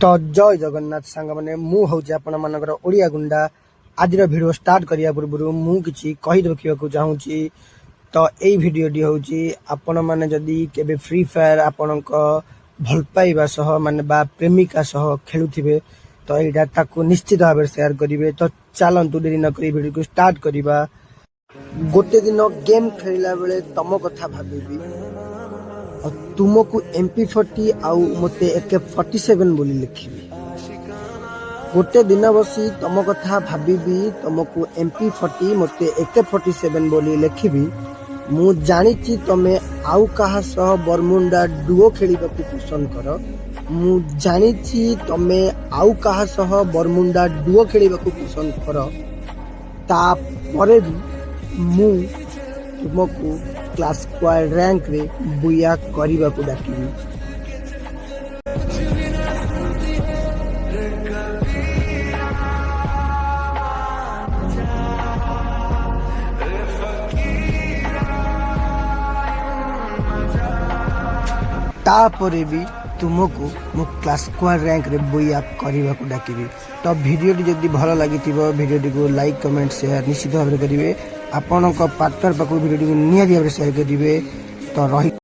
तो जय जगन्नाथ सांग मैंने मुझे आपण मानकर ओडिया गुंडा आज वीडियो स्टार्ट करिया पूर्व मु किछि कहि रखिବାକୁ चाहूची। तो यही भिडटी हूँ आपण मैंने जदि केबे फ्री फायर आपणक भल पाइबा सह माने बा प्रेमिका सह खेलुथिबे तो यहाँ ताकू निश्चित भाव शेयर करेंगे। तो चलतु देरी नक भिडियो को स्टार्ट करवा। गोटे दिन गेम खेलला बेले तुम कथा भाबी तुमको MP40 आउ मते AK47 बोली लिखी। गोटे दिन बसी तुम कथा भाबी तुमको MP40 मते AK47 बोली लिखी। मु जानी तमे आउ कहा सह बरमुंडा डुओ खेलिबा को पसंद कर। मु जानी तमे आउ कहा सह बरमुंडा डुओ खेलिबा को पसंद कर। ता परे भी मु तुमको क्लास स्क्वाड रैंक रे बुया करिबा को डाकिबी। तापरे भी तुमको मु क्लास स्क्वाड रैंक रे बुया करिबा को डाकिबी। तो वीडियो जदि भल लगी वीडियो को लाइक कमेंट शेयर निश्चित भाव में करेंगे। आपण पार्टनर पाक वीडियो को निहाती भाव शेयर करेंगे। तो रही